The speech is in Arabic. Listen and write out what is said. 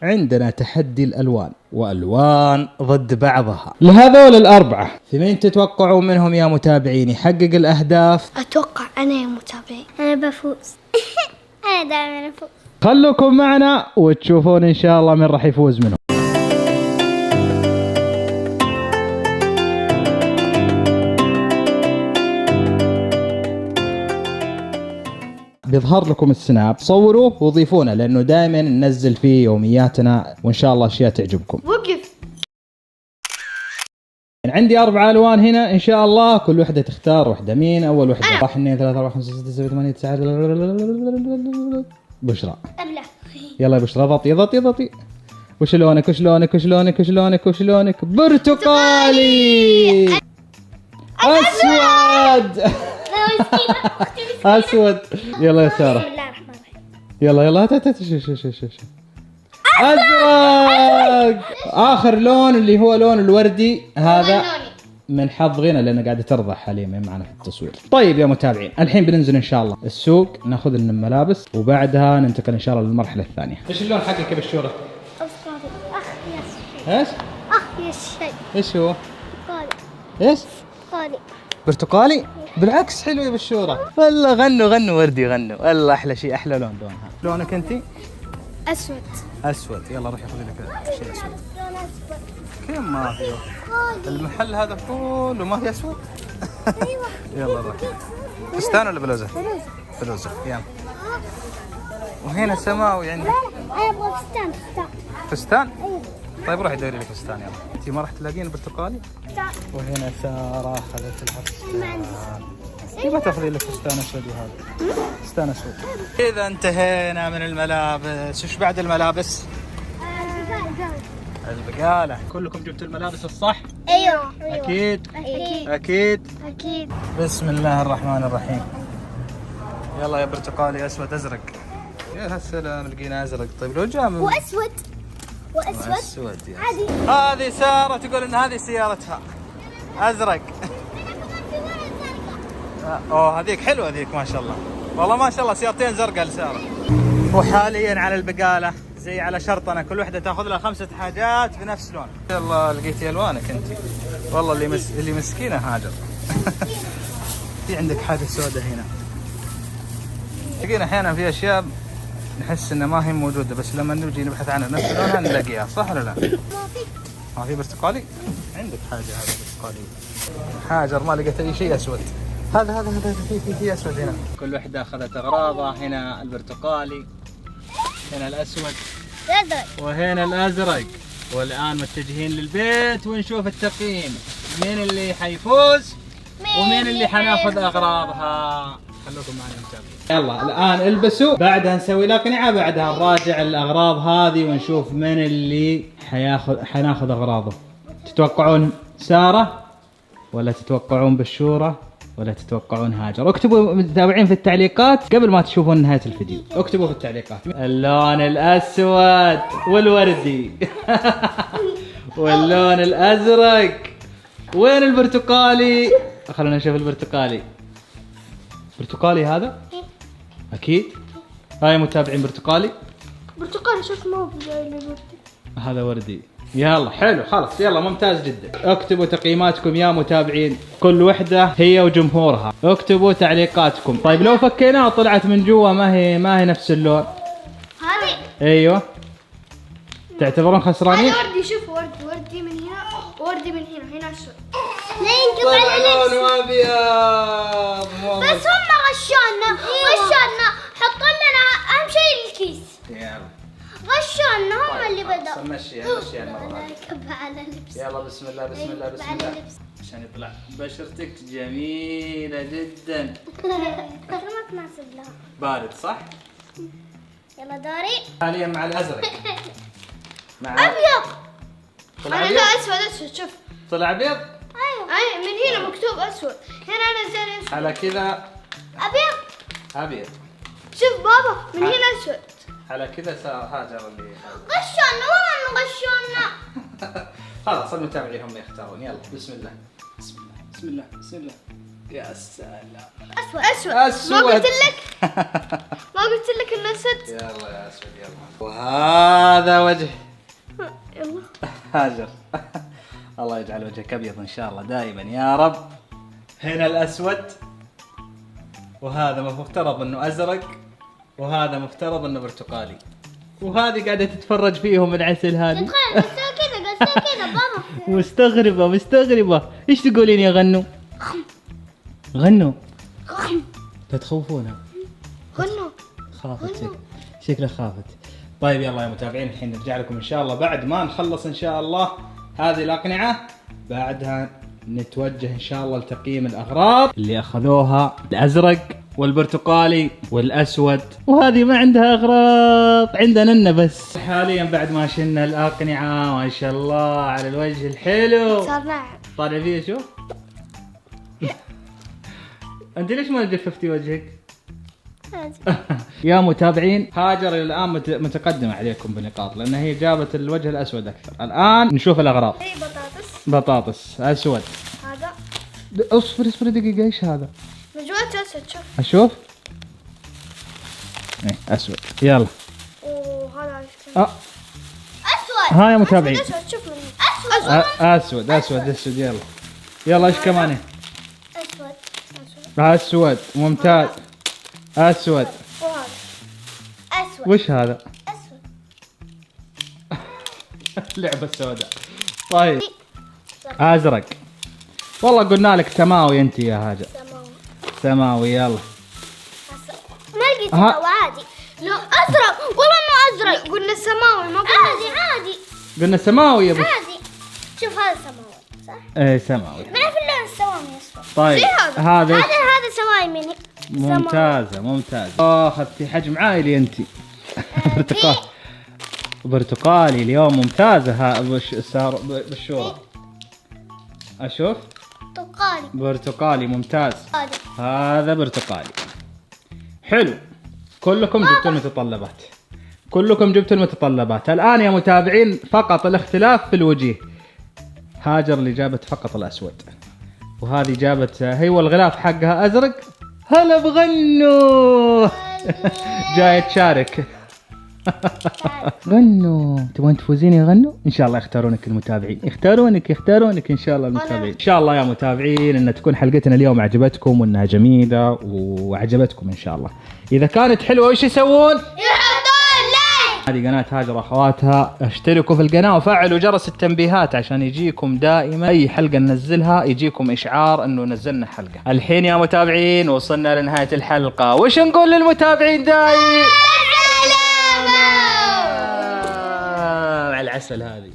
عندنا تحدي الألوان وألوان ضد بعضها لهذول الأربعة، في مين تتوقعوا منهم يا متابعين يحقق الأهداف؟ أتوقع أنا يا متابعين أنا بفوز. أنا دائما أفوز. خلوكم معنا وتشوفون إن شاء الله من راح يفوز منهم. بيظهر لكم السناب، صوروه وضيفونا لأنه دائما ننزل فيه يومياتنا وإن شاء الله أشياء تعجبكم. وقف. عندي 4 ألوان هنا إن شاء الله، كل وحدة تختار وحدة. مين أول وحدة؟ 1 2 3 4 5 6 7 8 9. بشرى. أبلة. يلا يا بشرى، ضغطي. وش لونك؟ برتقالي. أسود. أسود. يلا يا سارة. بسم الله الرحمن الرحيم. يلا أزرق. آخر لون اللي هو لون الوردي، هذا من حظ غنى لأنه قاعدة ترضع حاليا معنا في التصوير. طيب يا متابعين، الحين بننزل إن شاء الله السوق، ناخذ لنا الملابس وبعدها ننتقل إن شاء الله للمرحلة الثانية. إيش اللون حقك يا بشورة؟ إيش؟ أخ يا شيء. إيش هو؟ برتقالي. إيش؟ برتقالي. برتقالي؟ بالعكس حلو يا بشورة. والله غنوا وردي غنوا. والله أحلى شيء، أحلى لون لونها. لونك أنتي؟ أسود. أسود. يلا روحي خذي لك شيء أسود. لون أسود. كيف ما في؟ المحل هذا كله ما في أسود؟ أيوة. يلا روحي. فستان ولا بلوزة؟ بلوزة. يلا. وهنا سماوي عندك. أنا أبغى فستان. فستان؟ أيوة. طيب روحي دوري لك فستان. يلا. أنتي ما راح تلاقين برتقالي؟ وهنا سارة أخذت لها فستان. كيف تاخذي لك فستان أسود وهذا؟ فستان أسود. إذا انتهينا من الملابس، وش بعد الملابس؟ البقالة. كلكم جبتوا الملابس الصح؟ أيوة. أكيد. بسم الله الرحمن الرحيم. يلا يا برتقالي، أسود أزرق. يا سلام، لقينا أزرق. طيب لو جاء وأسود عادي. هذه سارة تقول إن هذه سيارتها أزرق. أوه هذيك حلوة هذيك ما شاء الله. والله ما شاء الله سيارتين زرقاء لسارة. وحاليا على البقالة زي على شرطنا، كل وحدة تاخذ لها 5 حاجات بنفس لون. يلا لقيتي ألوانك أنت. والله اللي مسكينة هاجر. في عندك حاجة سوداء هنا. تلقينا أحيانا في أشياء نحس إنها ما هي موجودة، بس لما نجي نبحث عنها نفس لونها نلاقيها، صح ولا لا؟ ما في برتقالي؟ عندك حاجة هذا برتقالي. حاجر ما لقيت أي شيء أسود. هذا في أسود هنا. كل وحدة أخذت أغراضها. هنا البرتقالي، هنا الأسود، وهنا الأزرق. والآن متجهين للبيت ونشوف التقييم، مين اللي حيفوز ومين اللي حناخذ أغراضها. خلوكم معنا متابعين. يلا الآن البسوا، بعدها نسوي الأقنعة، بعدها نراجع الأغراض هذه ونشوف من اللي حناخذ أغراضه. تتوقعون سارة ولا تتوقعون بشورة ولا تتوقعون هاجر؟ اكتبوا متابعين في التعليقات قبل ما تشوفون نهاية الفيديو. اكتبوا في التعليقات اللون الأسود والوردي. واللون الأزرق. وين البرتقالي؟ خلونا نشوف البرتقالي. برتقالي هذا؟ أكيد. هاي متابعين برتقالي. شوف ما هو بجاي الوردي. هذا وردي. يلا حلو خلاص، يلا ممتاز جدا. اكتبوا تقييماتكم يا متابعين، كل وحدة هي وجمهورها. اكتبوا تعليقاتكم. طيب لو فكيناها طلعت من جوا ما هي نفس اللون، هذه ايوه، تعتبرون خسرانين؟ هذا وردي. شوف وردي من هنا ووردي من هنا أسود. لا ينقطع اللبس. لون ابيض. بس هم غشونا. حطوا لنا أهم شيء الكيس. يلا غشونا هم اللي بدأوا. مشيها المرة هذه. كبها على اللبس. يلا بسم الله عشان يطلع بشرتك جميلة جدا. ما تناسب لها. بارد صح؟ يلا دوري. حاليا مع الأزرق. مع أبيض. طلع أنا أبيض؟ لا أسود. شوف. طلع أبيض؟ أيوة من هنا مكتوب أسود، هنا أنا زين أسود. على كذا أبيض. شوف بابا من هنا أسود. على كذا صار هاجر اللي غشونا والله غشونا. خلاص المتابعين هم يختارون. يلا بسم الله. يا سلام. اسود. ما قلت لك ما قلت لك انه اسود. يلا يا اسود يلا. وهذا وجه يلا هاجر. الله يجعل وجهك ابيض ان شاء الله دائما يا رب. هنا الاسود، وهذا مفترض انه ازرق، وهذا مفترض انه برتقالي، وهذه قاعده تتفرج فيهم العسل هذه. تخيل قصة كذا بابا. مستغربه. ايش تقولين يا غنو؟ غنو لا تخوفونها. غنوا. خافت شكلها خافت. طيب يلا يا متابعين، الحين نرجع لكم ان شاء الله بعد ما نخلص ان شاء الله هذه الاقنعه. بعدها نتوجه ان شاء الله لتقييم الاغراض اللي اخذوها، الازرق والبرتقالي والاسود، وهذه ما عندها اغراض، عندنا لنا بس. حاليا بعد ما شلنا الاقنعه ما شاء الله على الوجه الحلو صار ناعم. طالع فيه. شوف انت ليش ما جففتي وجهك؟ يا متابعين، هاجر الى الان متقدمه عليكم بنقاط، لان هي جابت الوجه الاسود اكثر. الان نشوف الاغراض. هي بطاطس اسود. هذا اصبر دقيقه، ايش هذا؟ مجموعة اسود. شوف اشوف ايه اسود. يلا وهذا اسود. ها يا متابعين، اسود. شوف من اسود. يلا ايش كمان؟ اسود. اسود ممتاز. اسود. وهذا اسود. وش هذا؟ اسود. لعبة سوداء. طيب ازرق. والله قلنا لك سماوي انت يا هاجر. سماوي يلا. ما لقيت عادي. لو ازرق والله انه ازرق. قلنا سماوي ما قلنا عادي. قلنا سماوي يا ابو. عادي. شوف هذا سماوي صح؟ ايه سماوي. ما في اللون السوامي اصفر. طيب هذا سوامي مني. ممتازة. اخذتي حجم عائلي انت. برتقالي اليوم ممتازة. ها صار بالشورى. اشوف برتقالي ممتاز. هذا برتقالي حلو. كلكم جبتوا المتطلبات. الان يا متابعين فقط الاختلاف في الوجيه. هاجر اللي جابت فقط الاسود، وهذه جابت هي والغلاف حقها ازرق. هلا بغنو. جاي تشارك. غنو تبغون تفوزين يا غنو؟ ان شاء الله يختارونك المتابعين، يختارونك ان شاء الله المتابعين. ان شاء الله يا متابعين ان تكون حلقتنا اليوم عجبتكم وانها جميله وعجبتكم ان شاء الله. اذا كانت حلوه ايش يسوون؟ هذه قناة هاجر واخواتها. اشتركوا في القناة وفعلوا جرس التنبيهات عشان يجيكم دائما اي حلقة ننزلها يجيكم اشعار انه نزلنا حلقة. الحين يا متابعين وصلنا لنهاية الحلقة، وش نقول للمتابعين دايما؟ مع العسل هذه.